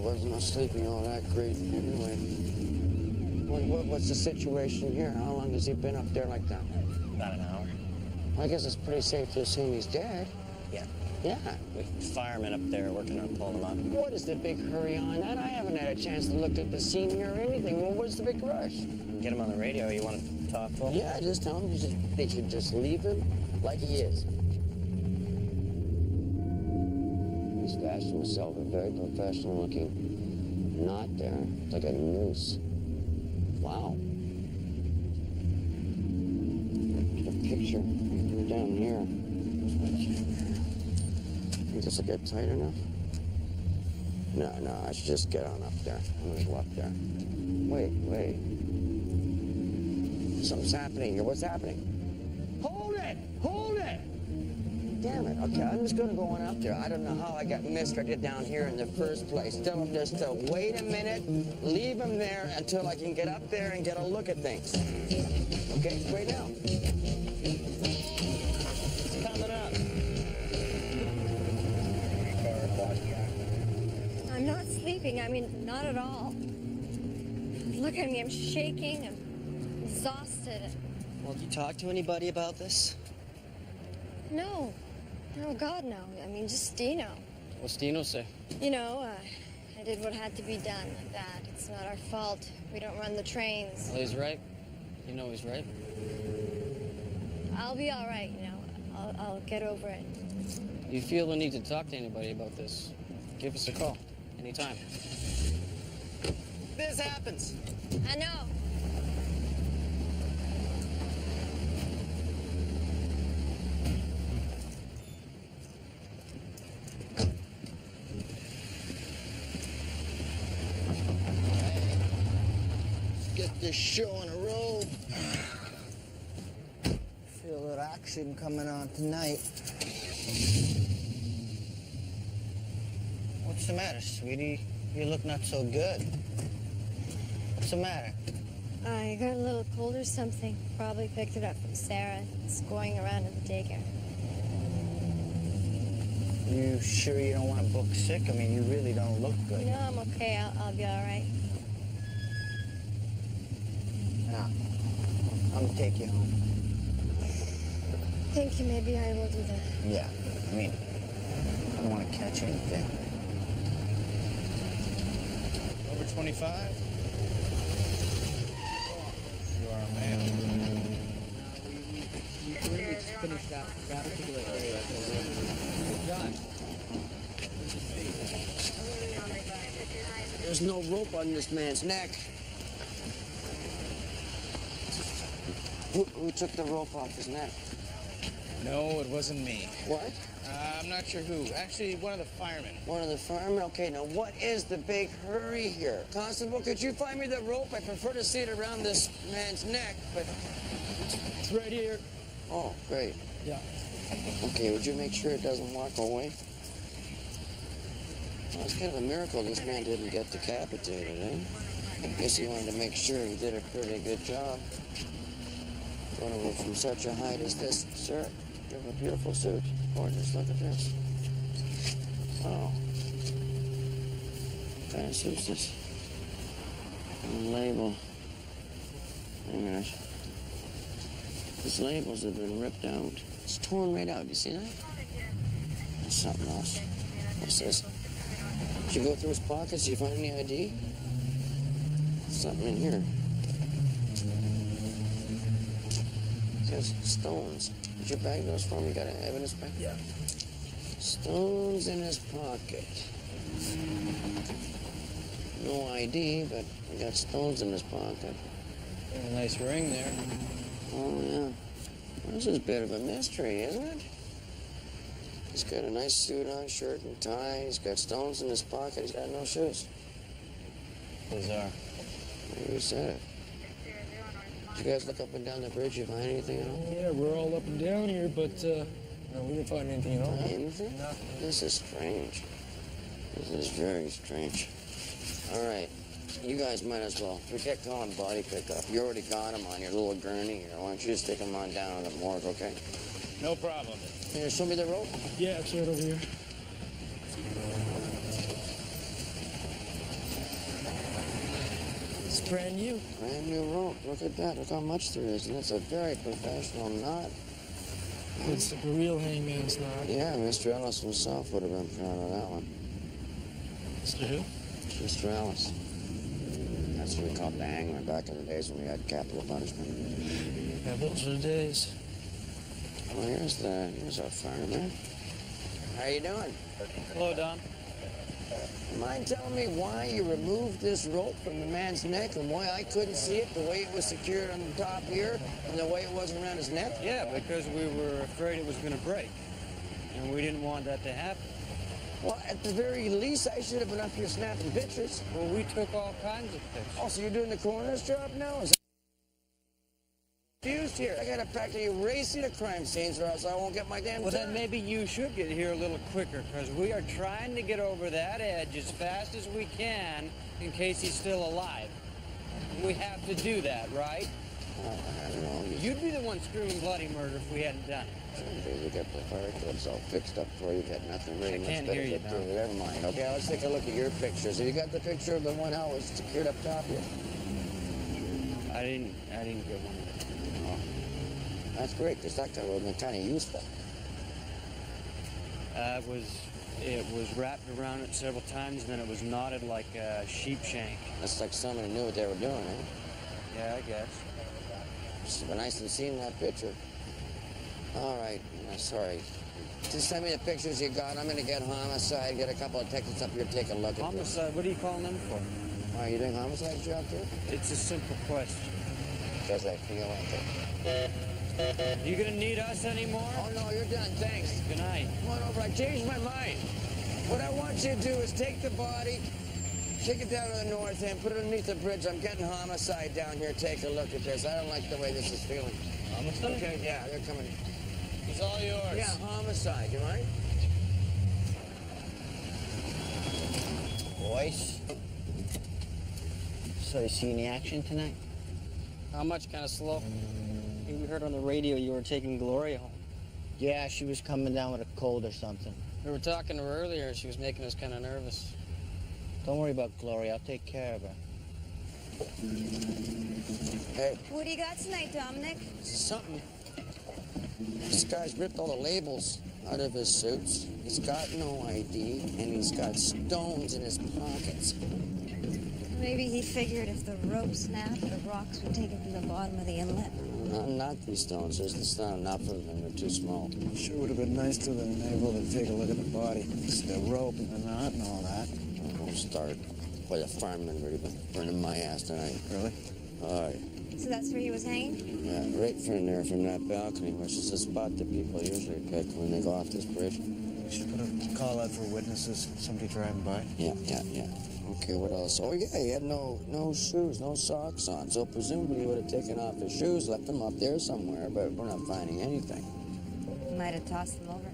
wasn't sleeping all that great anyway. What's the situation here? How long has he been up there like that? About an hour. Well, I guess it's pretty safe to assume he's dead. Yeah. Yeah. With firemen up there working on pulling him up. What is the big hurry on that? I haven't had a chance to look at the scene here or anything. Well, what's the big rush? Get him on the radio. You want to talk to him? Yeah, just tell him they should just leave him like he is. He's fashioned himself a very professional looking knot there. It's like a noose. Wow. Get a picture down here. Think this will get tight enough? No, I should just get on up there. I'm gonna go up there. Wait. Something's happening here. What's happening? Hold it! Damn it. Okay, I'm just gonna go on up there. I don't know how I got misdirected down here in the first place. Tell him just to wait a minute, leave him there until I can get up there and get a look at things. Okay, wait now. It's coming up. I'm not sleeping. I mean, not at all. Look at me. I'm shaking. I'm exhausted. Well, did you talk to anybody about this? No. Oh, God, no. I mean, just Dino. What's Dino say? You know, I did what had to be done like that. It's not our fault. We don't run the trains. Well, he's right. You know he's right. I'll be all right, you know. I'll get over it. If you feel the need to talk to anybody about this, give us a call. Anytime. This happens. I know. Get this show on a roll. Feel that action coming on tonight. What's the matter, sweetie? You look not so good. What's the matter? I got a little cold or something. Probably picked it up from Sarah. It's going around in the daycare. You sure you don't want to book sick? I mean, you really don't look good. No, I'm okay. I'll be all right. Now, I'm gonna take you home. Thank you. Maybe I will do that. Yeah, I mean, I don't want to catch anything. Over 25? You are a man. We finished that particular area. Good job. There's no rope on this man's neck. Who took the rope off his neck? No, it wasn't me. What? I'm not sure who. Actually, one of the firemen. One of the firemen? Okay, now what is the big hurry here? Constable, could you find me the rope? I prefer to see it around this man's neck, but... It's right here. Oh, great. Yeah. Okay, would you make sure it doesn't walk away? Well, it's kind of a miracle this man didn't get decapitated, eh? Guess he wanted to make sure he did a pretty good job. Going over from such a height as this, sir. You have a beautiful suit. Gorgeous, look at this. Oh. What kind of suit's this? The label. Wait a minute. These labels have been ripped out. It's torn right out. You see that? That's something else. What's this? Did you go through his pockets? Did you find any ID? Something in here. It says stones. Did you bag those for me? You got an evidence bag? Yeah. Stones in his pocket. No ID, but he got stones in his pocket. A nice ring there. Oh, yeah. Well, this is a bit of a mystery, isn't it? He's got a nice suit on, shirt and tie. He's got stones in his pocket. He's got no shoes. Bizarre. You said it. Did you guys look up and down the bridge? You find anything at all? Yeah, we're all up and down here, but no, we didn't find anything at all. Anything? Nothing. This is strange. This is very strange. All right. You guys might as well forget calling body pickup. You already got him on your little gurney here. Why don't you just take him on down to the morgue, okay? No problem. Here, show me the rope. Yeah, it's right over here. It's brand new. Brand new rope. Look at that. Look how much there is. And it's a very professional knot. It's like a real hangman's knot. Yeah, Mr. Ellis himself would have been proud of that one. Mr. Who? Mr. Ellis. That's what we called the hangman back in the days when we had capital punishment. Yeah, those were the days. Well, here's our fireman. How you doing? Hello, Don. Mind telling me why you removed this rope from the man's neck and why I couldn't see it, the way it was secured on the top here and the way it was around his neck? Yeah, because we were afraid it was going to break. And we didn't want that to happen. Well, at the very least, I should have been up here snapping pictures. Well, we took all kinds of pictures. Oh, so you're doing the coroner's job now? Is that confused here? I gotta practically race to the crime scenes or else I won't get my damn Well, time. then maybe you should get here a little quicker, because we are trying to get over that edge as fast as we can in case he's still alive. We have to do that, right? Oh, I don't know. You'd be the one screaming bloody murder if we hadn't done it. Someday we got the fire codes all fixed up for you. Got nothing really I much can't better hear you to now. do. Never mind. Okay, let's take a look at your pictures. Have you got the picture of the one how it was secured up top here? I didn't get one of them. Oh, that's great, because that would have been kind of useful. It was wrapped around it several times, and then it was knotted like a sheep shank. That's like somebody knew what they were doing, eh? Yeah, I guess. It's been nice to see that picture. All right, sorry. Just send me the pictures you got. I'm going to get homicide, get a couple of techniques up here, take a look at this. Homicide, what are you calling them for? Why, are you doing homicide job too? It's a simple question. Because I feel like it. You gonna need us anymore? Oh, no, you're done. Thanks. Good night. Come on over. I changed my mind. What I want you to do is take the body, kick it down to the north end, put it underneath the bridge. I'm getting homicide down here. Take a look at this. I don't like the way this is feeling. Homicide? Okay, yeah, they're coming. It's all yours. Yeah, homicide. You mind? Boys. So you see any action tonight? How much? Kind of slow. We heard on the radio you were taking Gloria home. Yeah, she was coming down with a cold or something. We were talking to her earlier. She was making us kind of nervous. Don't worry about Gloria. I'll take care of her. Hey, What do you got tonight, Dominic? something. This guy's ripped all the labels out of his suits. He's got no ID, and he's got stones in his pockets. Maybe he figured if the rope snapped, the rocks would take him to the bottom of the inlet. Not these stones. There's not enough of them. They're too small. Sure would have been nice to have been able to take a look at the body. The rope and the knot and all that. Don't start. Boy, the fireman really been burning my ass tonight. Really? All right. So that's where he was hanging? Yeah, right from there, from that balcony, which is the spot that people usually pick when they go off this bridge. We should put a call out for witnesses. Somebody driving by. Yeah. Okay, what else? Oh, yeah, he had no shoes, no socks on. So presumably he would have taken off his shoes, left them up there somewhere, but we're not finding anything. Might have tossed them over.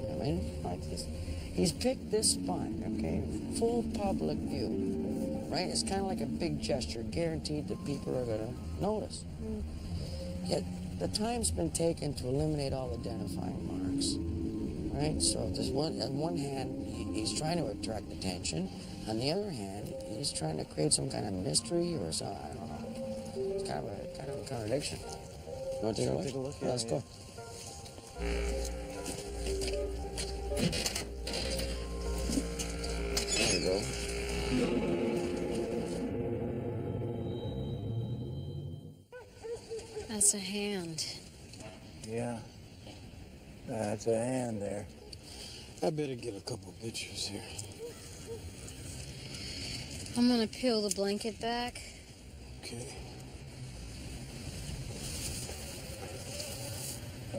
I mean, like this. He's picked this spot, okay? Full public view, right? It's kind of like a big gesture, guaranteed that people are going to notice. Yet the time's been taken to eliminate all identifying marks, right? So there's on one hand, he's trying to attract attention. On the other hand, he's trying to create some kind of mystery or some, I don't know. It's kind of a contradiction. You want to take a look? Take a look, Yeah, let's go. There you go. That's a hand. Yeah. That's a hand there. I better get a couple pictures here. I'm gonna peel the blanket back. Okay.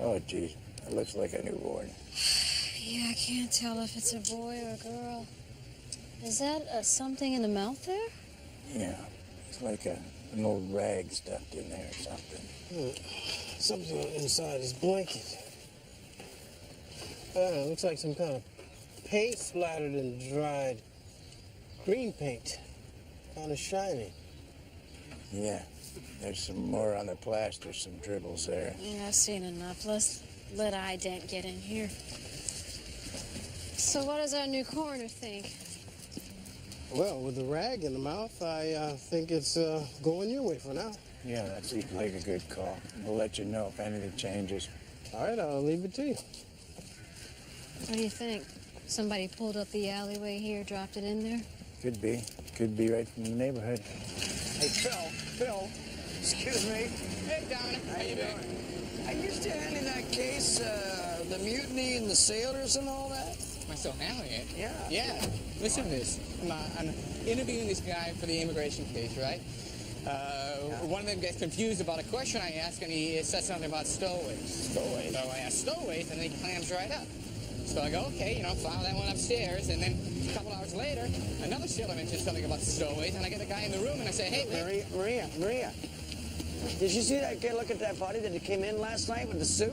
Oh, geez. It looks like a newborn. Yeah, I can't tell if it's a boy or a girl. Is that something in the mouth there? Yeah. It's like an old rag stuffed in there or something. Something inside his blanket. It looks like some kind of paint splattered in dried green paint. Kind of shiny. Yeah. There's some more on the plaster, some dribbles there. Yeah, I've seen enough. Let's let ident get in here. So what does our new coroner think? Well, with the rag in the mouth, I think it's going your way for now. Yeah, that seems like a good call. We'll let you know if anything changes. All right, I'll leave it to you. What do you think? Somebody pulled up the alleyway here, dropped it in there? Could be. Could be right from the neighborhood. Hey, Phil, excuse me. Hey, Dominic, how you doing? Are you still handling that case, the mutiny and the sailors and all that? Am I still handling it? Yeah. Yeah. Listen to this. I'm interviewing this guy for the immigration case, right? One of them gets confused about a question I ask, and he says something about stowaways. Stowaways? So I ask stowaways, and then he clams right up. So I go, okay, file that one upstairs, and then a couple hours later, another sailor mentions something about stowaways, and I get the guy in the room, and I say, hey, Maria. Did you see that kid look at that body that came in last night with the suit?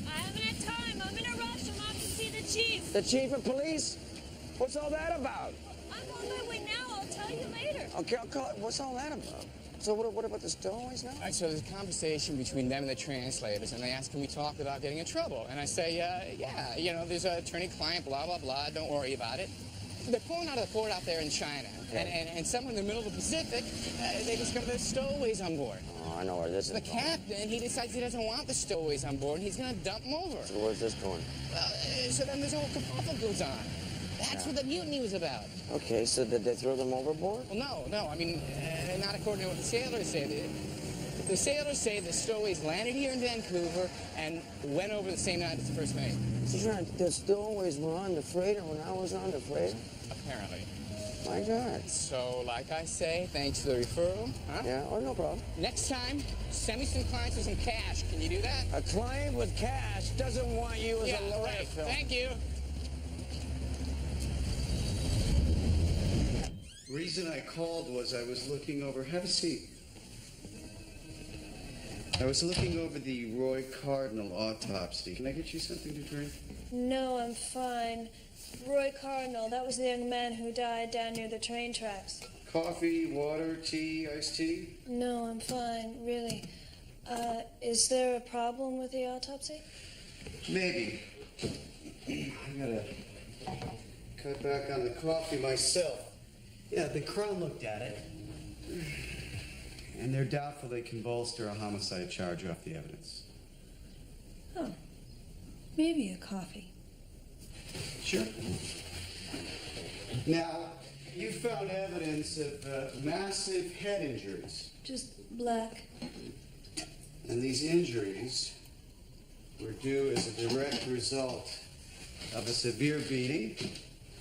I haven't had time. I'm in a rush. I'm off to see the chief. The chief of police? What's all that about? I'm on my way now. I'll tell you later. Okay, I'll call it. What's all that about? So what about the stowaways now? All right, so there's a conversation between them and the translators, and they ask, can we talk without getting in trouble? And I say, yeah, there's an attorney-client, blah, blah, blah, don't worry about it. They're pulling out of the port out there in China, and somewhere in the middle of the Pacific, they discover there's stowaways on board. Oh, I know where this is The going. captain, he decides he doesn't want the stowaways on board, and he's going to dump them over. So where's this going? Well, so then this whole kerfuffle goes on. That's what the mutiny was about. Okay, so did they throw them overboard? Well, no. I mean, not according to what the sailors say. The sailors say the stowaways landed here in Vancouver and went over the same night as the first mate. So the stowaways were on the freighter when I was on the freighter? Apparently. My God. So, like I say, thanks for the referral. Huh? Yeah, oh, no problem. Next time, send me some clients with some cash. Can you do that? A client with cash doesn't want you as a lawyer, right. Phil. Thank you. The reason I called was I was looking over. Have a seat. I was looking over the Roy Cardinal autopsy. Can I get you something to drink? No, I'm fine. Roy Cardinal, that was the young man who died down near the train tracks. Coffee, water, tea, iced tea? No, I'm fine, really. Is there a problem with the autopsy? Maybe. I gotta cut back on the coffee myself. Yeah, the Crown looked at it. And they're doubtful they can bolster a homicide charge off the evidence. Oh, maybe a coffee. Sure. Now, you found evidence of massive head injuries. Just black. And these injuries were due as a direct result of a severe beating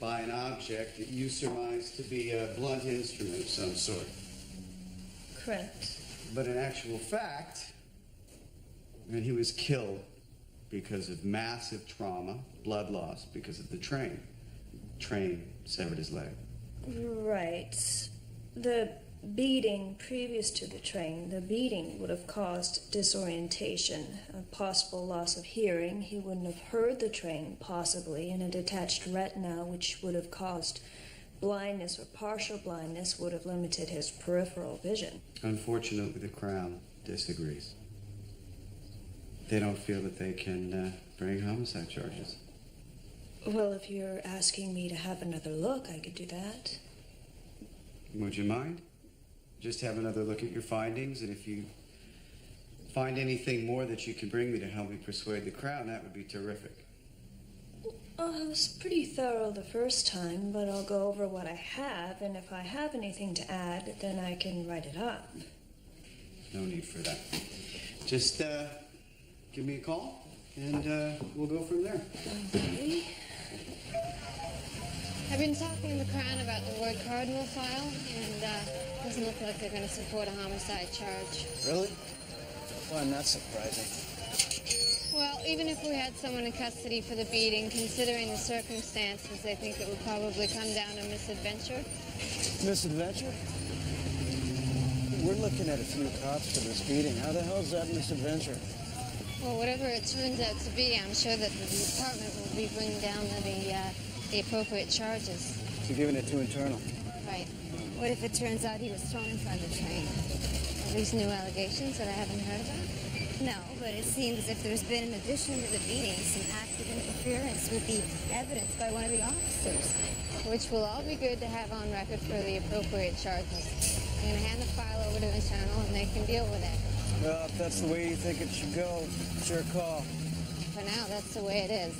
by an object that you surmise to be a blunt instrument of some sort. Correct. But in actual fact, he was killed because of massive trauma, blood loss, because of the train. Train severed his leg. Right. The beating previous to the train, the beating would have caused disorientation, a possible loss of hearing. He wouldn't have heard the train, possibly, and a detached retina, which would have caused blindness or partial blindness, would have limited his peripheral vision. Unfortunately, the Crown disagrees. They don't feel that they can bring homicide charges. Well, if you're asking me to have another look, I could do that. Would you mind? Just have another look at your findings, and if you find anything more that you can bring me to help me persuade the Crown, that would be terrific. Oh, I was pretty thorough the first time, but I'll go over what I have, and if I have anything to add, then I can write it up. No need for that. Just give me a call, and we'll go from there. Okay. I've been talking to the Crown about the Roy Cardinal file, and it doesn't look like they're going to support a homicide charge. Really? Well, not surprising. Well, even if we had someone in custody for the beating, considering the circumstances, they think it would probably come down to misadventure. Misadventure? We're looking at a few cops for this beating. How the hell is that misadventure? Well, whatever it turns out to be, I'm sure that the department will be bringing down the appropriate charges. You're giving it to internal. Right. What if it turns out he was thrown in front of the train? Are these new allegations that I haven't heard about? No, but it seems as if there's been, in addition to the beating, some active interference with the evidence by one of the officers. Which will all be good to have on record for the appropriate charges. I'm going to hand the file over to the channel and they can deal with it. Well, if that's the way you think it should go, it's your call. For now, that's the way it is.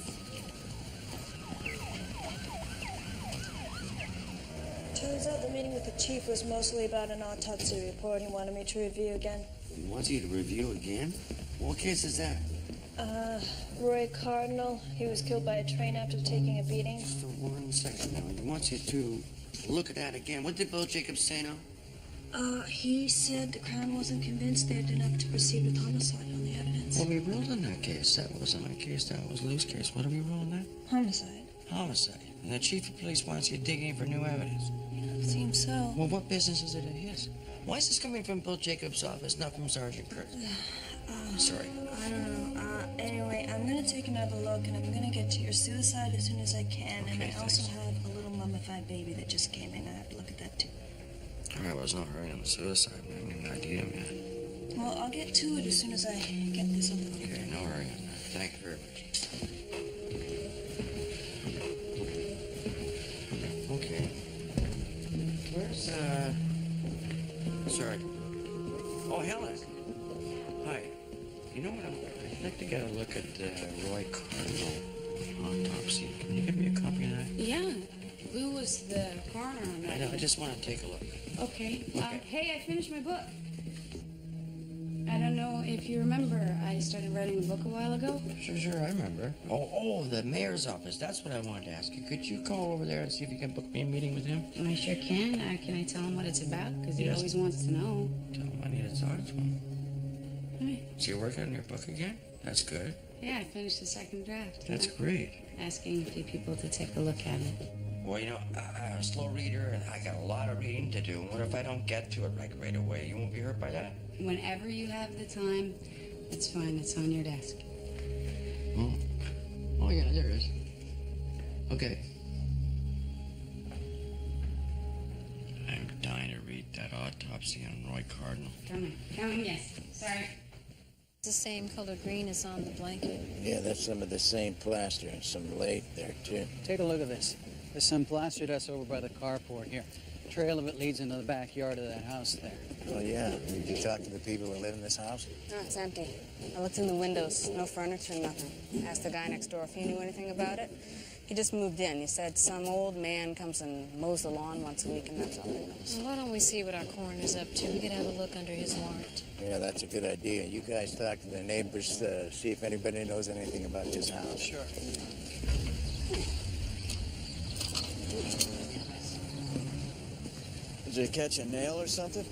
Turns out the meeting with the chief was mostly about an autopsy report he wanted me to review again. He wants you to review again? What case is that? Roy Cardinal. He was killed by a train after taking a beating. Just 1 second now. He wants you to look at that again. What did Bill Jacobs say now? He said the Crown wasn't convinced they had enough to proceed with homicide on the evidence. Well, we ruled on that case. That wasn't my case. That was Lou's case. What did we rule on that? Homicide. Homicide. And the chief of police wants you digging for new evidence. Seems so. Well, what business is it of his? Why is this coming from Bill Jacobs' office, not from Sergeant Kurtz? Sorry. I don't know. Anyway, I'm gonna take another look, and I'm gonna get to your suicide as soon as I can. And I also have a little mummified baby that just came in. I have to look at that too. All right, well, it's not hurry on the suicide. I have no idea, man. Well, I'll get to it as soon as I get this on the look. Okay, no hurry on that. Thank you very much. Okay. Where's, sorry. Oh, Helen. Hi. You know what? I'd like to get a look at Roy Cardinal autopsy. Can you give me a copy of that? Yeah. Lou was the coroner on that. I know. I just want to take a look. Okay. Hey, I finished my book. I don't know if you remember, I started writing a book a while ago. Sure, I remember. Oh, the mayor's office. That's what I wanted to ask you. Could you call over there and see if you can book me a meeting with him? I sure can. Can I tell him what it's about? Because he always wants to know. Tell him I need to talk to him. Hey. So you're working on your book again? That's good. Yeah, I finished the second draft. That's great. Asking a few people to take a look at it. Well, you know, I'm a slow reader, and I got a lot of reading to do. What if I don't get to it right away? You won't be hurt by that? Whenever you have the time, it's fine. It's on your desk. Oh, yeah, there it is. Okay. I'm dying to read that autopsy on Roy Cardinal. Coming, yes. Sorry. It's the same color green as on the blanket. Yeah, that's some of the same plaster and some laid there, too. Take a look at this. There's some plaster that's over by the carport here. A trail of it leads into the backyard of that house there. Oh, yeah. Did you talk to the people who live in this house? No, it's empty. I looked in the windows. No furniture, nothing. Asked the guy next door if he knew anything about it. He just moved in. He said some old man comes and mows the lawn once a week, and that's all he knows. Well, why don't we see what our coroner's up to? We could have a look under his warrant. Yeah, that's a good idea. You guys talk to the neighbors, see if anybody knows anything about this house. Sure. Did you catch a nail or something?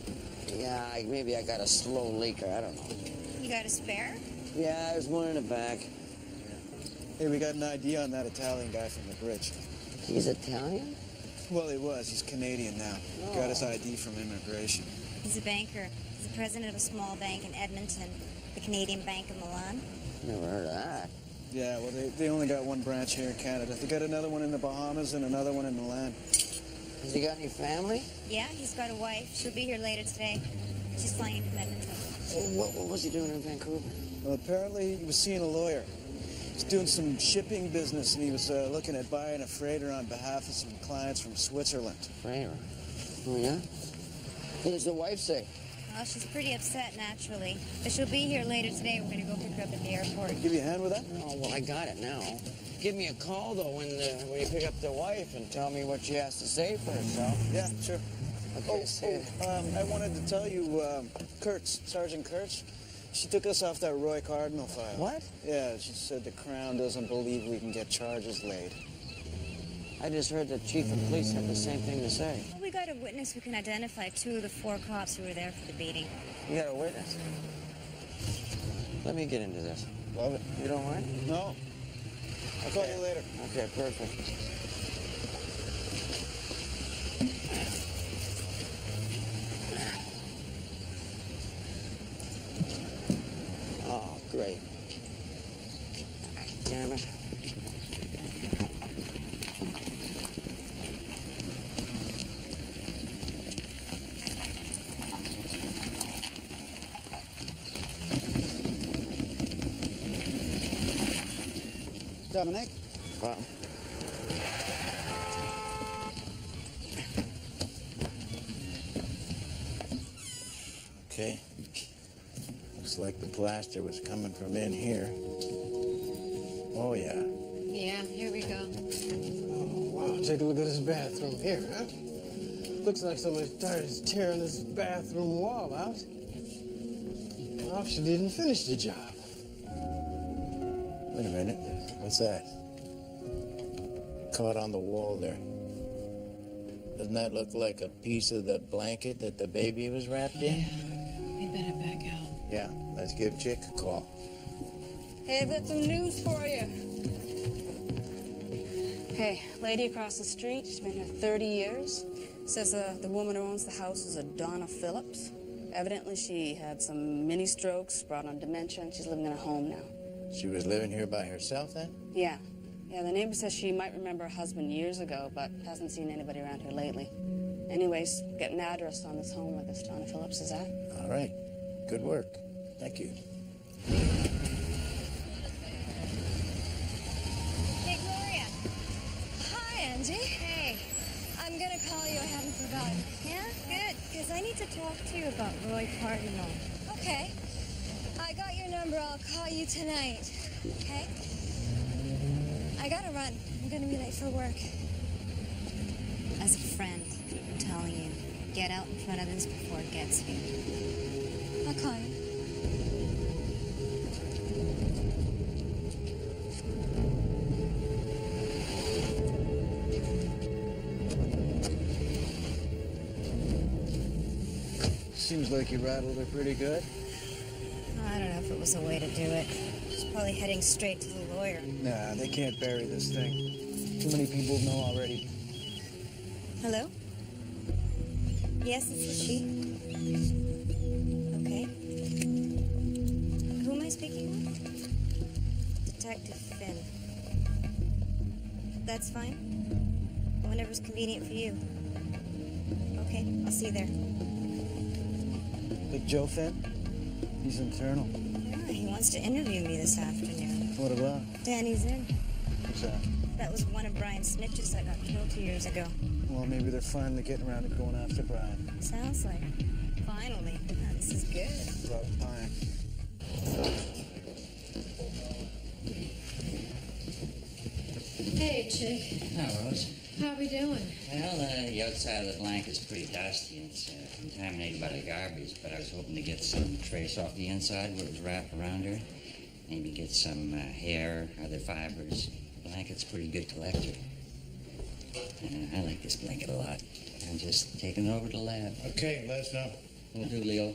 Yeah, maybe I got a slow leaker. I don't know. You got a spare? Yeah, there's one in the back. Hey, we got an ID on that Italian guy from the bridge. He's Italian? Well, he was. He's Canadian now. Got his ID from immigration. He's a banker. He's the president of a small bank in Edmonton, the Canadian Bank of Milan. Never heard of that. Yeah, well, they only got one branch here in Canada. They got another one in the Bahamas and another one in Milan. Has he got any family? Yeah, he's got a wife. She'll be here later today. She's flying in from Edmonton. What was he doing in Vancouver? Well, apparently he was seeing a lawyer. He's doing some shipping business, and he was looking at buying a freighter on behalf of some clients from Switzerland. Freighter? Oh, yeah? What does the wife say? Well, she's pretty upset, naturally. But she'll be here later today. We're going to go pick her up at the airport. Give you a hand with that? Oh, well, I got it now. Give me a call, though, when you pick up the wife and tell me what she has to say for herself. Yeah, sure. Okay, I wanted to tell you, Sergeant Kurtz, she took us off that Roy Cardinal file. What? Yeah, she said the Crown doesn't believe we can get charges laid. I just heard the chief of police had the same thing to say. We got a witness who can identify 2 of the 4 cops who were there for the beating. You got a witness? Let me get into this. Love it. You don't mind? No. I'll call you later. Okay, perfect. Oh, great. Damn it. Dominic? Well, Okay. Looks like the plaster was coming from in here. Oh, yeah. Yeah, here we go. Wow, take a look at this bathroom here, huh? Looks like somebody started tearing this bathroom wall out. Well, she didn't finish the job. Wait a minute. What's that? Caught on the wall there. Doesn't that look like a piece of the blanket that the baby was wrapped in? We better back out. Yeah, let's give Chick a call. Hey, I've got some news for you. Hey, lady across the street, she's been here 30 years. Says the woman who owns the house is a Donna Phillips. Evidently, she had some mini strokes, brought on dementia, and she's living in a home now. She was living here by herself then? Yeah. Yeah, the neighbor says she might remember her husband years ago, but hasn't seen anybody around here lately. Anyways, get an address on this home where this Donna Phillips is at. All right. Good work. Thank you. Hey, Gloria. Hi, Angie. Hey. I'm gonna call you. I haven't forgotten. Yeah? Good, because I need to talk to you about Roy Cardinal. Okay. I got your number. I'll call you tonight. Okay? I gotta run. I'm gonna be late for work. As a friend, I'm telling you, get out in front of this before it gets here. I'll call you. Seems like you rattled her pretty good. I don't know if it was a way to do it. She's probably heading straight to the lawyer. Nah, they can't bury this thing. Too many people know already. Hello? Yes, this is she. Okay. Who am I speaking with? Detective Finn. That's fine. Whenever's convenient for you. Okay, I'll see you there. Big Joe Finn? He's internal. Yeah, he wants to interview me this afternoon. What about? Danny's in. What's that? That was one of Brian's snitches that got killed 2 years ago. Well, maybe they're finally getting around to going after Brian. Sounds like it. Finally. Oh, this is good. About time. Hey, Chick. Hi, Rose. How we doing? Well, the outside of the blanket's pretty dusty and it's contaminated by the garbage, but I was hoping to get some trace off the inside where it was wrapped around her. Maybe get some hair, other fibers. The blanket's a pretty good collector. I like this blanket a lot. I'm just taking it over to the lab. Okay, let us know. Will do, Leo.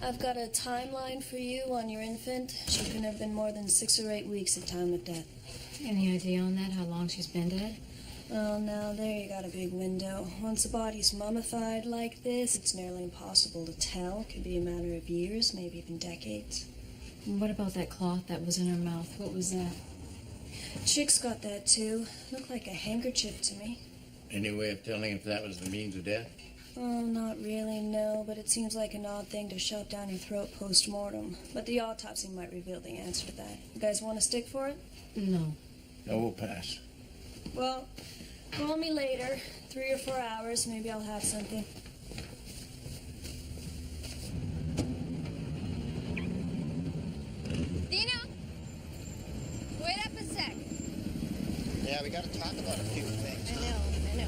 I've got a timeline for you on your infant. She couldn't have been more than 6 or 8 weeks at time of death. Any idea on that, how long she's been dead? Well, now there you got a big window. Once a body's mummified like this, it's nearly impossible to tell. Could be a matter of years, maybe even decades. And what about that cloth that was in her mouth? What was that? Chick's got that too. Looked like a handkerchief to me. Any way of telling if that was the means of death? Oh, not really, no, but it seems like an odd thing to shove down your throat post-mortem. But the autopsy might reveal the answer to that. You guys want to stick for it? No. No, we'll pass. Well, call me later. 3 or 4 hours, maybe I'll have something. Dino? Wait up a sec. Yeah, we gotta talk about a few things. I know.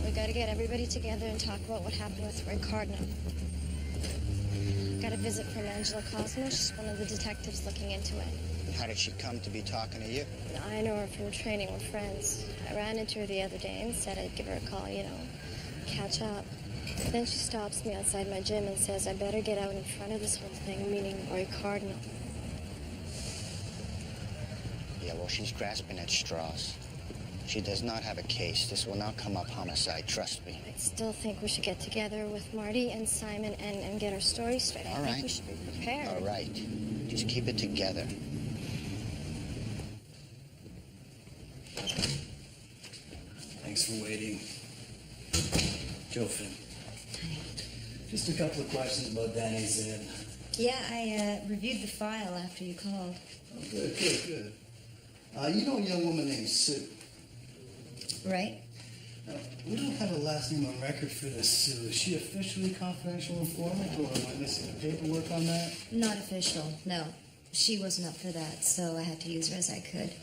We gotta get everybody together and talk about what happened with Roy Cardinal. Got a visit from Angela Cosmo. She's one of the detectives looking into it. How did she come to be talking to you? I know her from training. We're friends. I ran into her the other day and said I'd give her a call, catch up. Then she stops me outside my gym and says I better get out in front of this whole thing, meaning Roy Cardinal. Yeah, well, she's grasping at straws. She does not have a case. This will not come up homicide, trust me. I still think we should get together with Marty and Simon and get our story straight. I think we should be prepared. All right. Just keep it together. Thanks for waiting. Joe Finn. Just a couple of questions about Danny's Inn. Yeah, I reviewed the file after you called. Oh, good. You know a young woman named Sue? Right? We don't have a last name on record for this Sue. Is she officially confidential informant, or am I missing the paperwork on that? Not official, no. She wasn't up for that, so I had to use her as I could.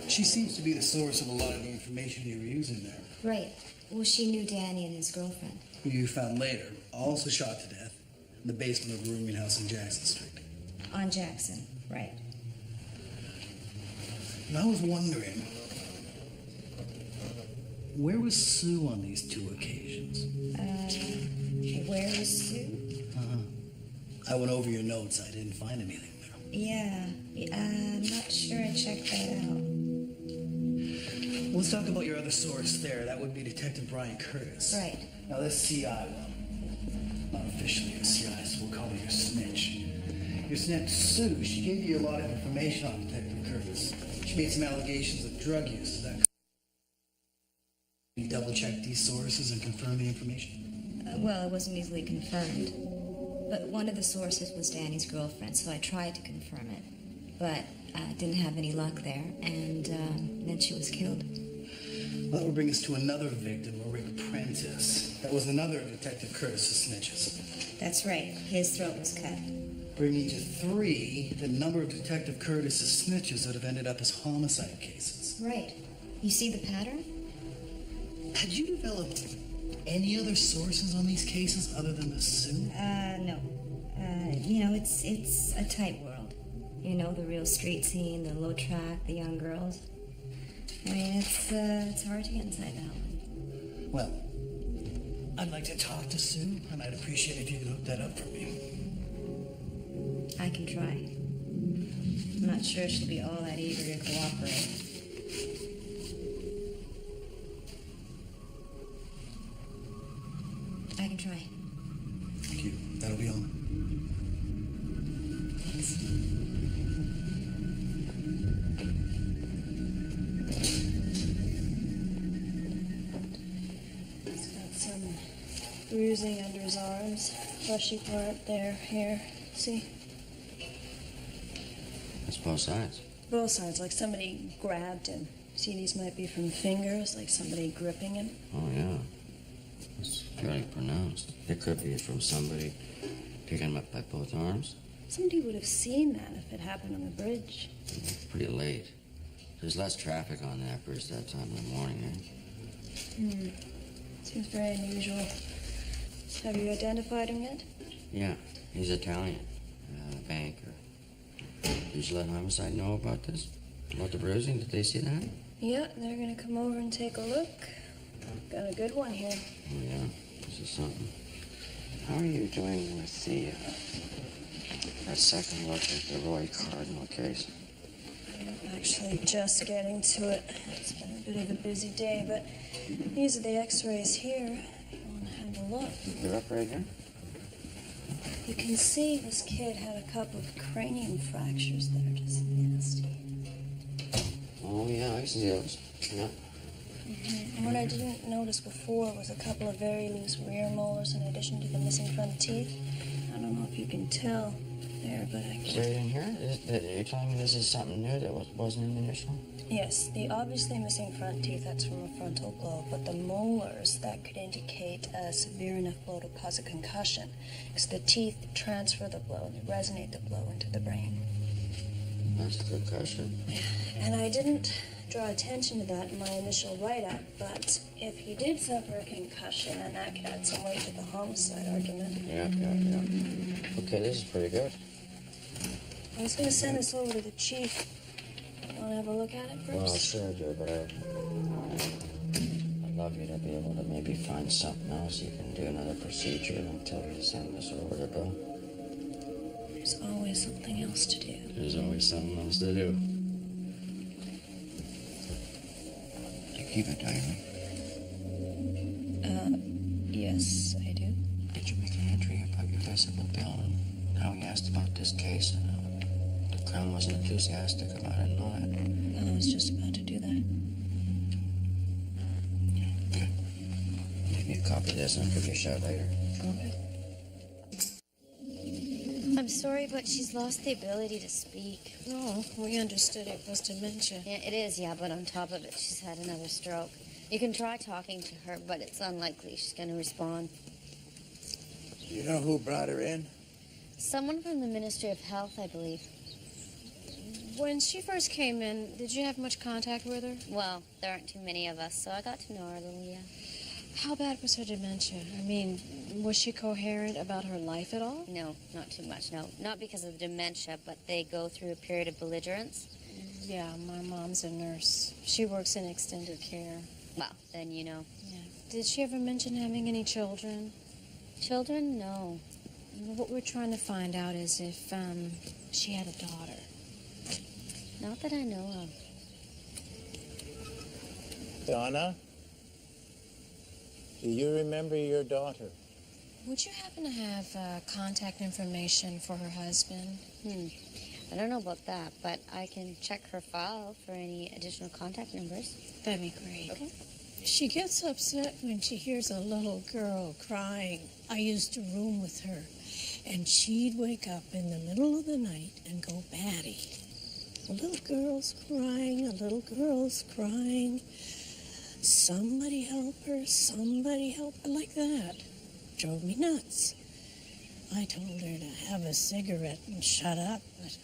She seems to be the source of a lot of the information you were using there. Right. Well, she knew Danny and his girlfriend. Who you found later, also shot to death, in the basement of a rooming house in Jackson Street. On Jackson, right. And I was wondering, where was Sue on these two occasions? Where was Sue? I went over your notes. I didn't find anything there. Yeah, I'm not sure I checked that out. Let's talk about your other source there. That would be Detective Brian Curtis. Right. Now, this CI one, not officially a CI, so we'll call her your snitch. Your snitch, Sue, she gave you a lot of information on Detective Curtis. She made some allegations of drug use. Is that correct? You double-checked these sources and confirmed the information? Well, it wasn't easily confirmed. But one of the sources was Danny's girlfriend, so I tried to confirm it. But didn't have any luck there, and then she was killed. Well, that will bring us to another victim, a Rick Prentice. That was another of Detective Curtis's snitches. That's right. His throat was cut. Bringing to 3 the number of Detective Curtis's snitches that have ended up as homicide cases. Right. You see the pattern? Had you developed any other sources on these cases other than the Sue? No. You know, it's a tight world. You know, the real street scene, the low track, the young girls. I mean, it's hard to get inside that one. Well, I'd like to talk to Sue, and I'd appreciate if you could hook that up for me. I can try. I'm not sure she'll be all that eager to cooperate. I can try. Thank you. That'll be on. Thanks. He's got some bruising under his arms, fleshy part there, here. See? That's both sides. Both sides, like somebody grabbed him. See, these might be from fingers, like somebody gripping him. Oh, yeah. It's fairly pronounced. It could be from somebody picking him up by both arms. Somebody would have seen that if it happened on the bridge. It's pretty late. There's less traffic on that bridge that time in the morning, eh? Seems very unusual. Have you identified him yet? Yeah, he's Italian. Banker. Did you let homicide know about this? About the bruising? Did they see that? Yeah, they're gonna come over and take a look. Got a good one here. Oh, yeah. This is something. How are you doing with that second look at the Roy Cardinal case? I'm actually just getting to it. It's been a bit of a busy day, but these are the x-rays here. If you want to have a look. They're up right here? You can see this kid had a couple of cranium fractures that are just nasty. Oh, yeah, I see those. Yeah. And what I didn't notice before was a couple of very loose rear molars in addition to the missing front teeth. I don't know if you can tell there, but I can. Right in here? Are you telling me this is something new that wasn't in the initial? Yes, the obviously missing front teeth, that's from a frontal blow, but the molars, that could indicate a severe enough blow to cause a concussion, because the teeth transfer the blow, they resonate the blow into the brain. That's a concussion. And I didn't draw attention to that in my initial write-up, but if he did suffer a concussion, and that could add some weight to the homicide argument. Yeah. Okay, this is pretty good. I was going to send this over to the chief. Want to have a look at it first? Well, sure I do, but I'd love you to be able to maybe find something else. You can do another procedure and tell you to send this over to Bill. There's always something else to do. There's always something else to do. Do you keep a diary? Yes, I do. Did you make an entry about your visit with Bill and how he asked about this case and the Crown wasn't enthusiastic about it and all that? I was just about to do that. Good. Maybe a copy of this and I'll give you a shout later. Okay. I'm sorry, but she's lost the ability to speak. Oh, we understood it was dementia. Yeah, it is, yeah, but on top of it, she's had another stroke. You can try talking to her, but it's unlikely she's going to respond. Do you know who brought her in? Someone from the Ministry of Health, I believe. When she first came in, did you have much contact with her? Well, there aren't too many of us, so I got to know her a little, yeah. How bad was her dementia? I mean, was she coherent about her life at all? No, not too much, no. Not because of the dementia, but they go through a period of belligerence. Yeah, my mom's a nurse. She works in extended care. Well, then you know. Yeah. Did she ever mention having any children? Children? No. What we're trying to find out is if she had a daughter. Not that I know of. Donna? Do you remember your daughter? Would you happen to have contact information for her husband? I don't know about that, but I can check her file for any additional contact numbers. That'd be great. Okay. She gets upset when she hears a little girl crying. I used to room with her, and she'd wake up in the middle of the night and go batty. A little girl's crying, a little girl's crying. Somebody help her, like that. Drove me nuts. I told her to have a cigarette and shut up, but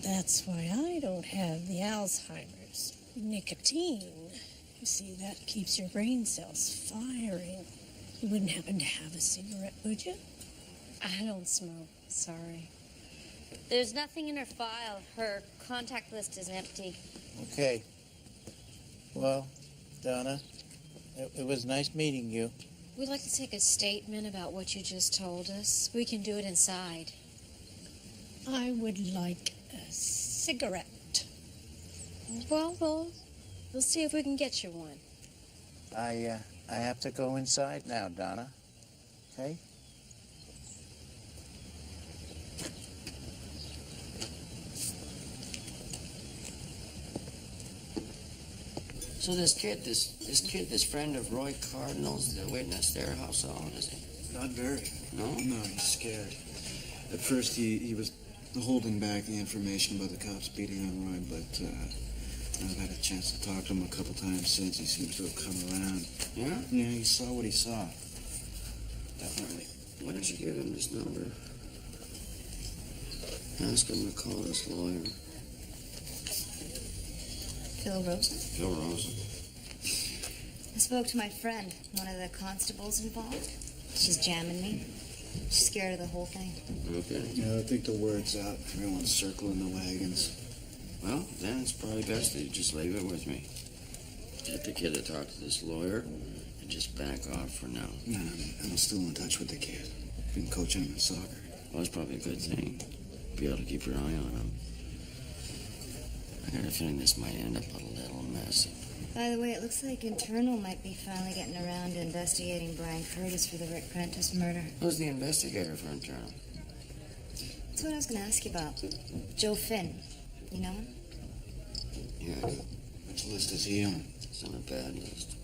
that's why I don't have the Alzheimer's. Nicotine. You see, that keeps your brain cells firing. You wouldn't happen to have a cigarette, would you? I don't smoke. Sorry. There's nothing in her file. Her contact list is empty. Okay. Well, Donna, it was nice meeting you. We'd like to take a statement about what you just told us. We can do it inside. I would like a cigarette. Well, we'll see if we can get you one. I have to go inside now, Donna. Okay? So this kid, friend of Roy Cardinal's the witness there. How solid is he? Not very. No? No, he's scared. At first, he was holding back the information about the cops beating on Roy, but I've had a chance to talk to him a couple times since. He seems to have come around. Yeah? Yeah, he saw what he saw. Definitely. Why don't you give him this number? Ask him to call this lawyer. Phil Rosen? Phil Rosen. I spoke to my friend, one of the constables involved. She's jamming me. She's scared of the whole thing. Okay. Yeah, I think the word's out. Everyone's circling the wagons. Well, then it's probably best that you just leave it with me. Get the kid to talk to this lawyer and just back off for now. No, I'm still in touch with the kid. Been coaching him in soccer. Well, that's probably a good thing. Be able to keep your eye on him. I got a feeling this might end up a little messy. By the way, it looks like Internal might be finally getting around to investigating Brian Curtis for the Rick Prentice murder. Who's the investigator for Internal? That's what I was going to ask you about. Joe Finn. You know him? Yeah. Which list is he on? It's on a bad list.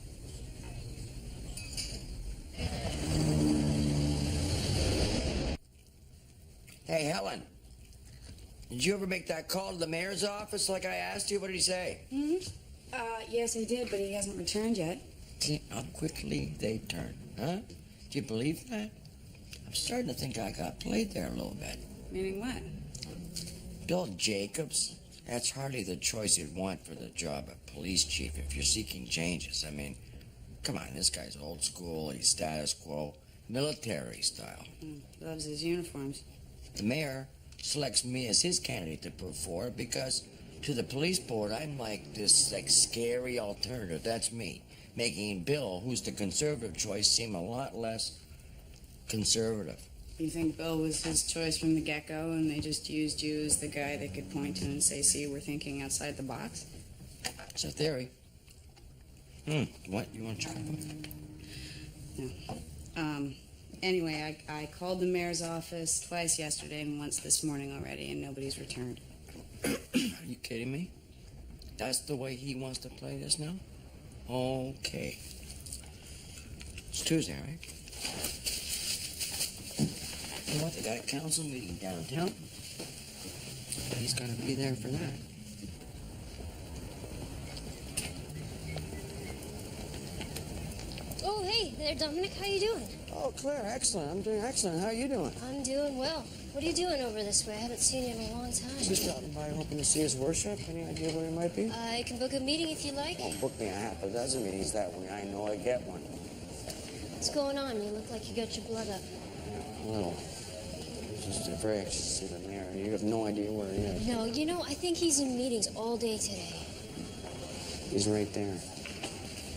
Hey, Helen. Did you ever make that call to the mayor's office like I asked you? What did he say? Yes, I did, but he hasn't returned yet. See how quickly they turn, huh? Do you believe that? I'm starting to think I got played there a little bit. Meaning what? Bill Jacobs, that's hardly the choice you'd want for the job of police chief if you're seeking changes. I mean, come on, this guy's old school, he's status quo, military style. Loves his uniforms. The mayor selects me as his candidate to put forward because to the police board, I'm like this scary alternative. That's me, making Bill, who's the conservative choice, seem a lot less conservative. You think Bill was his choice from the get-go and they just used you as the guy they could point to and say, see, we're thinking outside the box? It's a theory. What? You want to try No. Anyway, I called the mayor's office twice yesterday and once this morning already, and nobody's returned. Are you kidding me? That's the way he wants to play this now? Okay. It's Tuesday, right? know what? They got a council meeting downtown. He's gonna be there for that. Oh, hey there, Dominic. How you doing? Oh, Claire, excellent. I'm doing excellent. How are you doing? I'm doing well. What are you doing over this way? I haven't seen you in a long time. Just dropping by, hoping to see his worship. Any idea where he might be? I can book a meeting if you like. Oh, book me a half a dozen meetings that way. I know I get one. What's going on? You look like you got your blood up. A little. Just very anxious to see the mayor. You have no idea where he is. No, you know, I think he's in meetings all day today. He's right there.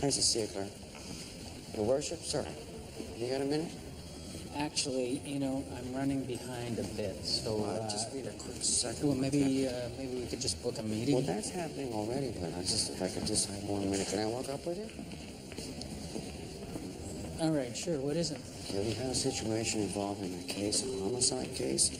Nice to see you, Claire. Your worship, sir. You got a minute? Actually, you know, I'm running behind a bit, so... just need a quick second. Well, maybe we could just book a meeting. Well, that's happening already, but if I could just have 1 minute, can I walk up with you? All right, sure. What is it? Okay, we had a situation involving a case, a homicide case,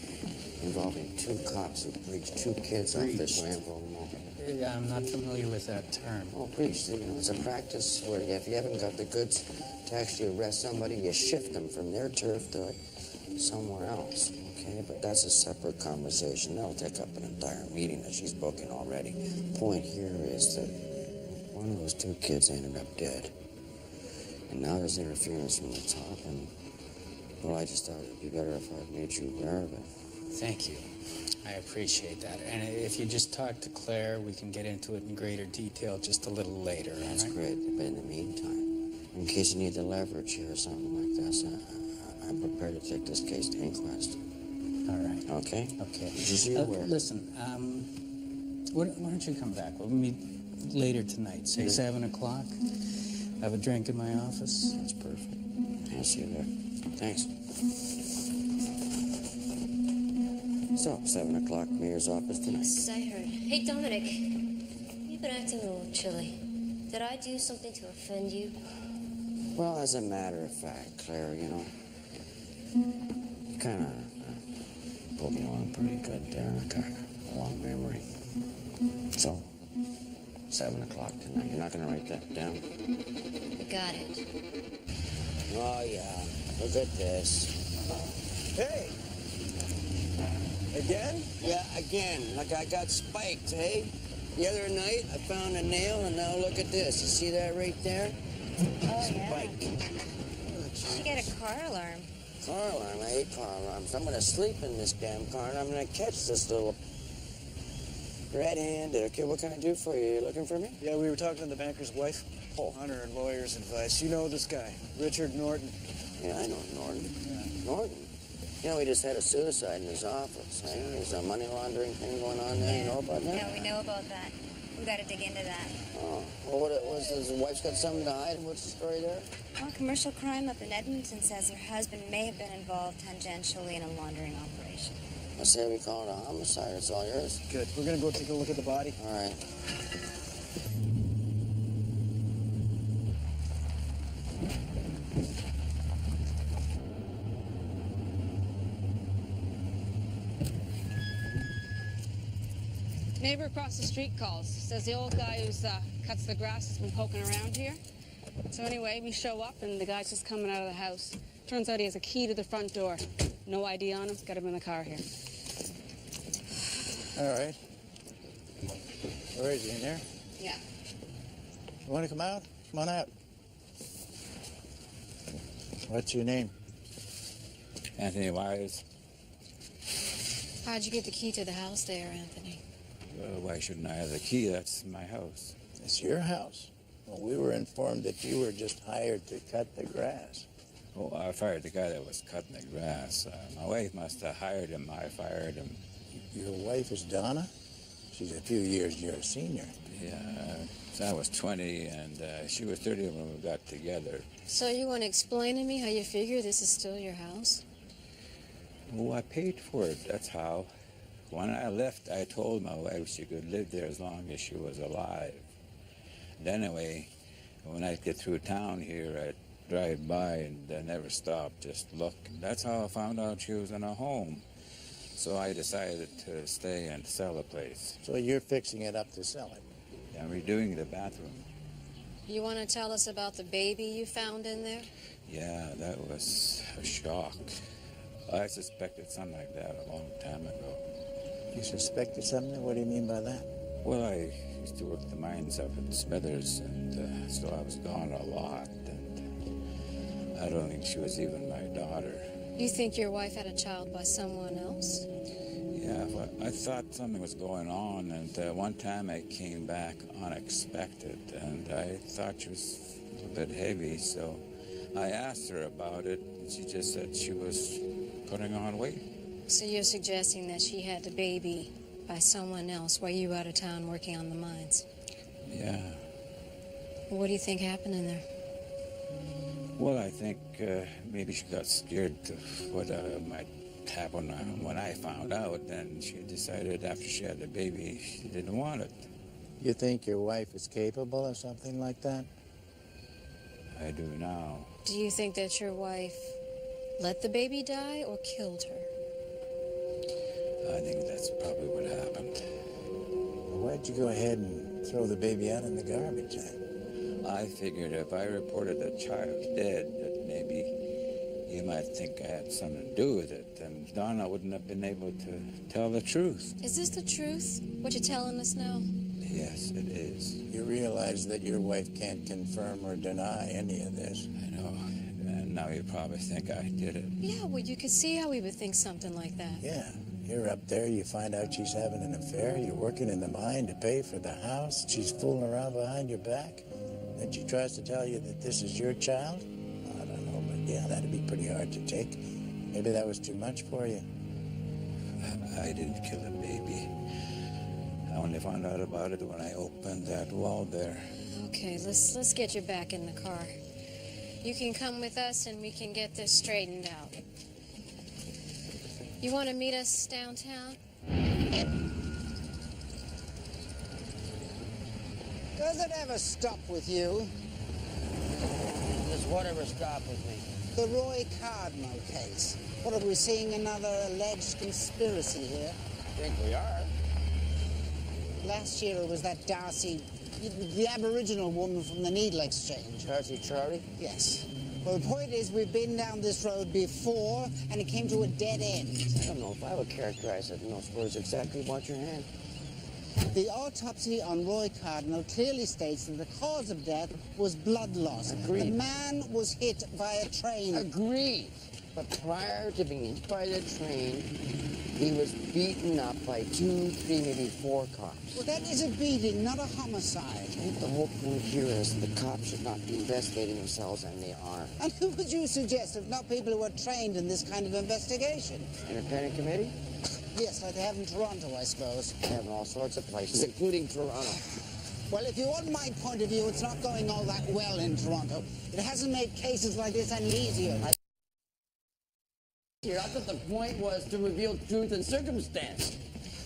involving 2 cops who breached 2 kids off the Granville Mall. I'm not familiar with that term. Oh, breached, you know, it's a practice where if you haven't got the goods to actually arrest somebody, you shift them from their turf to somewhere else, okay? But that's a separate conversation. That'll take up an entire meeting that she's booking already. Point here is that one of those 2 kids ended up dead. And now there's interference from the top, and, well, I just thought it'd be better if I made you aware of it. Thank you. I appreciate that. And if you just talk to Claire, we can get into it in greater detail just a little later. That's great. But in the meantime, in case you need the leverage here or something like this, I'm prepared to take this case to inquest. All right. Okay? Okay. Just so you're aware. Listen, why don't you come back? We'll meet later tonight, say 7 o'clock. Have a drink in my office. That's perfect. I'll see you there. Thanks. So, 7 o'clock, mayor's office tonight. Yes, I heard. Hey, Dominic. You've been acting a little chilly. Did I do something to offend you? Well, as a matter of fact, Claire, you know, you kind of pulled me along pretty good there. I got a long memory. So, 7 o'clock tonight. You're not going to write that down? I got it. Oh, yeah. Look at this. Hey! Again? Yeah, again. Like I got spiked, hey? The other night, I found a nail, and now look at this. You see that right there? Oh, Spike. You should get a car alarm. Car alarm? I hate car alarms. I'm going to sleep in this damn car, and I'm going to catch this little red-handed. Okay, what can I do for you? You looking for me? Yeah, we were talking to the banker's wife. On her lawyer's advice. You know this guy, Richard Norton. Yeah, I know Norton. Norton? You know, he just had a suicide in his office. Right? There's a money laundering thing going on there. You know about that? Yeah, we know about that. We got to dig into that. Oh. Well, what was his wife's got something to hide? What's the story there? Well, commercial crime up in Edmonton says her husband may have been involved tangentially in a laundering operation. I say we call it a homicide. It's all yours. Good. We're going to go take a look at the body. All right. Neighbor across the street calls. Says the old guy who's cuts the grass has been poking around here. So anyway, we show up and the guy's just coming out of the house. Turns out he has a key to the front door. No ID on him. Got him in the car here. All right. Where is he, in there? Yeah. You want to come out? Come on out. What's your name? Anthony Wise. How'd you get the key to the house there, Anthony? Why shouldn't I have the key? That's my house. It's your house. Well, we were informed that you were just hired to cut the grass. Oh, I fired the guy that was cutting the grass. My wife must have hired him. I fired him. Your wife is Donna? She's a few years your senior. Yeah, so I was 20, and she was 30 when we got together. So you want to explain to me how you figure this is still your house? Oh, I paid for it, that's how. When I left, I told my wife she could live there as long as she was alive. And anyway, when I get through town here, I drive by and I never stop, just look. That's how I found out she was in a home. So I decided to stay and sell the place. So you're fixing it up to sell it? Yeah, I'm redoing the bathroom. You want to tell us about the baby you found in there? Yeah, that was a shock. I suspected something like that a long time ago. You suspected something? What do you mean by that? Well, I used to work the mines up in Smithers, and so I was gone a lot, and I don't think she was even my daughter. You think your wife had a child by someone else? Yeah, well, I thought something was going on, and one time I came back unexpected, and I thought she was a little bit heavy, so I asked her about it, and she just said she was putting on weight. So you're suggesting that she had the baby by someone else while you were out of town working on the mines? Yeah. What do you think happened in there? Well, I think maybe she got scared of what might happen when I found out, and she decided after she had the baby she didn't want it. You think your wife is capable of something like that? I do now. Do you think that your wife let the baby die or killed her? I think that's probably what happened. Why'd you go ahead and throw the baby out in the garbage then? I figured if I reported the child dead, that maybe you might think I had something to do with it, and Donna wouldn't have been able to tell the truth. Is this the truth, what you're telling us now? Yes, it is. You realize that your wife can't confirm or deny any of this. I know, and now you probably think I did it. Yeah, well, you could see how we would think something like that. Yeah. You're up there, you find out she's having an affair, you're working in the mine to pay for the house, she's fooling around behind your back, then she tries to tell you that this is your child? I don't know, but yeah, that'd be pretty hard to take. Maybe that was too much for you. I didn't kill the baby. I only found out about it when I opened that wall there. Okay, let's get you back in the car. You can come with us and we can get this straightened out. You want to meet us downtown? Does it ever stop with you? Does whatever stop with me? The Roy Cardinal case. What, are we seeing another alleged conspiracy here? I think we are. Last year it was that Darcy, the Aboriginal woman from the Needle Exchange. Darcy Charlie? Yes. Well, the point is, we've been down this road before, and it came to a dead end. I don't know if I would characterize it in those words exactly. Watch your hand. The autopsy on Roy Cardinal clearly states that the cause of death was blood loss. Agreed. The man was hit by a train. Agreed. But prior to being hit by the train, he was beaten up by 2, 3, maybe 4 cops. Well, that is a beating, not a homicide. I think the whole point here is the cops should not be investigating themselves, and they are. And who would you suggest, if not people who are trained in this kind of investigation? Independent committee? Yes, like they have in Toronto, I suppose. They have in all sorts of places, including Toronto. Well, if you want my point of view, it's not going all that well in Toronto. It hasn't made cases like this any easier. I thought the point was to reveal truth and circumstance.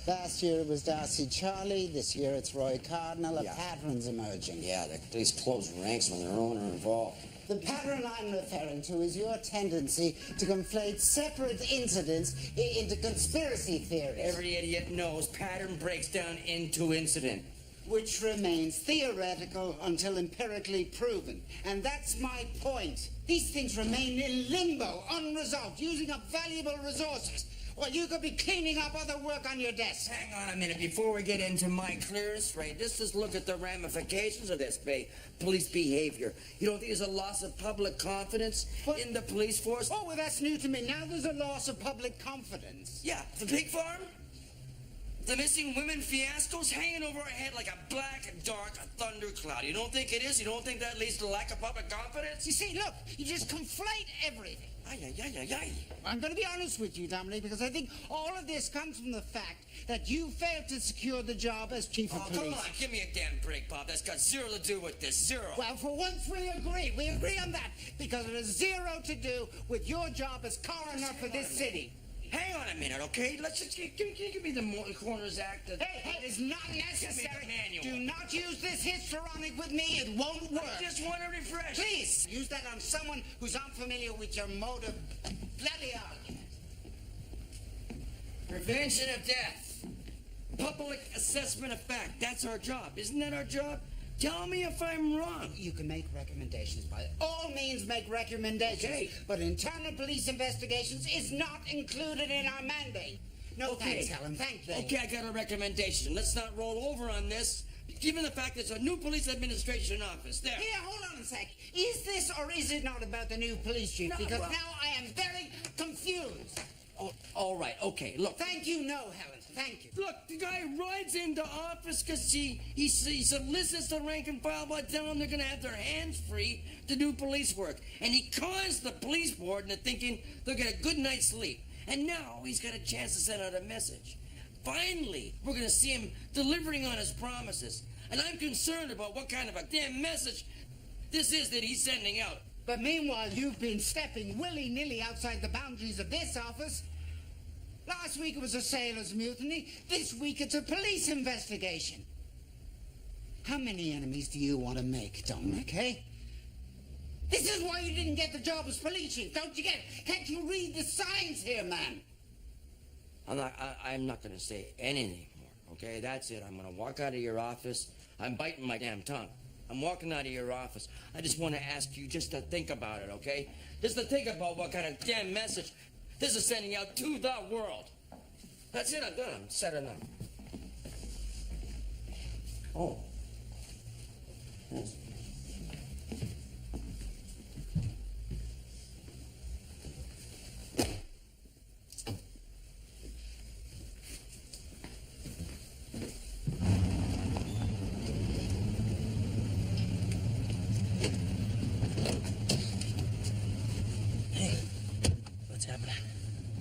Last year it was Darcy Charlie. This year it's Roy Cardinal. A pattern's emerging. Yeah, the police close ranks when their own are involved. The pattern I'm referring to is your tendency to conflate separate incidents into conspiracy theories. Every idiot knows pattern breaks down into incident. Which remains theoretical until empirically proven. And that's my point. These things remain in limbo, unresolved, using up valuable resources. Or you could be cleaning up other work on your desk. Hang on a minute, before we get into my clearance rate, let's just look at the ramifications of this police behavior. You don't think there's a loss of public confidence in the police force? Oh, well, that's new to me. Now there's a loss of public confidence. Yeah, the pig farm? The missing women fiasco's hanging over our head like a black, dark thundercloud. You don't think it is? You don't think that leads to lack of public confidence? You see, look, you just conflate everything. I'm going to be honest with you, Dominic, because I think all of this comes from the fact that you failed to secure the job as chief of police. Come on, give me a damn break, Bob. That's got zero to do with this. Zero. Well, for once we agree. We agree on that, because it has zero to do with your job as coroner for this city. Hang on a minute, okay? Let's just give me the Coroner's Act. Hey, it's not necessary. Do not use this histrionic with me. It won't work. I just want to refresh. Please, use that on someone who's unfamiliar with your mode of bloody argument. Prevention of death. Public assessment of fact. That's our job. Isn't that our job? Tell me if I'm wrong. You can make recommendations. By all means, make recommendations. Okay. But internal police investigations is not included in our mandate. No thanks, Helen. Thank you. Okay, I got a recommendation. Let's not roll over on this. Given the fact there's a new police administration in office. There. Here, hold on a sec. Is this or is it not about the new police chief? Because now I am very confused. Oh, all right, okay, look. Thank you, no, Helen. Thank you. Look, the guy rides into office because he solicits the rank and file by telling them they're going to have their hands free to do police work. And he cons the police board into thinking they'll get a good night's sleep. And now he's got a chance to send out a message. Finally, we're going to see him delivering on his promises. And I'm concerned about what kind of a damn message this is that he's sending out. But meanwhile, you've been stepping willy-nilly outside the boundaries of this office. Last week it was a sailor's mutiny. This week it's a police investigation. How many enemies do you want to make, Dominic, eh? This is why you didn't get the job as police chief, don't you get it? Can't you read the signs here, man? I'm not going to say anything more, okay? That's it. I'm going to walk out of your office. I'm biting my damn tongue. I'm walking out of your office. I just want to ask you just to think about it, okay? Just to think about what kind of damn message this is sending out to the world. That's it. I'm done. I'm set enough. Oh. Yes.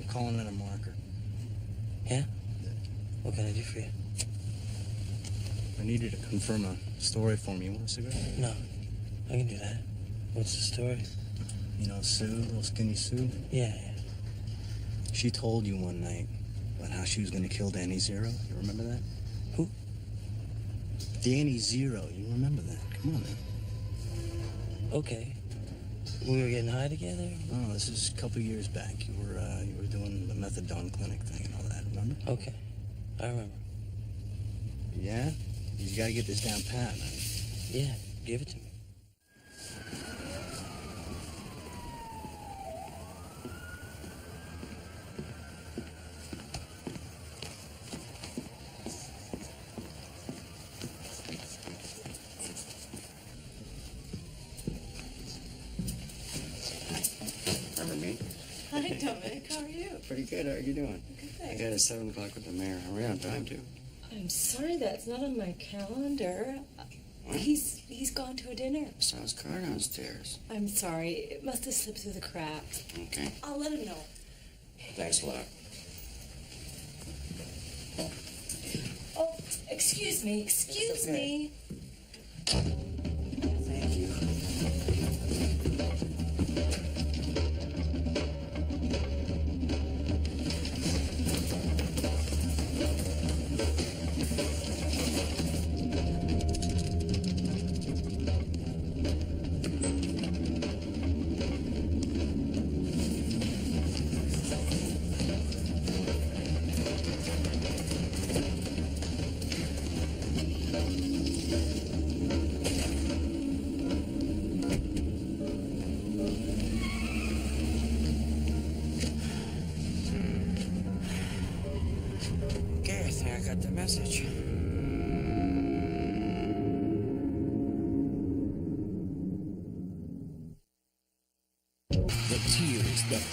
Calling in a marker. Yeah? What can I do for you? I need you to confirm a story for me. You want a cigarette? No, I can do that. What's the story? You know Sue, little skinny Sue? Yeah. She told you one night about how she was going to kill Danny Zero. You remember that? Who? Danny Zero. You remember that? Come on, man. Okay. We were getting high together? Oh, this is a couple years back. You were doing the methadone clinic thing and all that, remember? Okay. I remember. Yeah? You gotta get this down pat, man. Yeah, give it to me. Hi, Dominic. How are you? Pretty good. How are you doing? Good, I thanks. got at 7 o'clock with the mayor. Are we on time, too? I'm sorry that's not on my calendar. What? He's gone to a dinner. I saw his car downstairs. I'm sorry. It must have slipped through the cracks. Okay. I'll let him know. Thanks a lot. Oh, excuse me. Excuse me. Thank you. I got the message. The tears that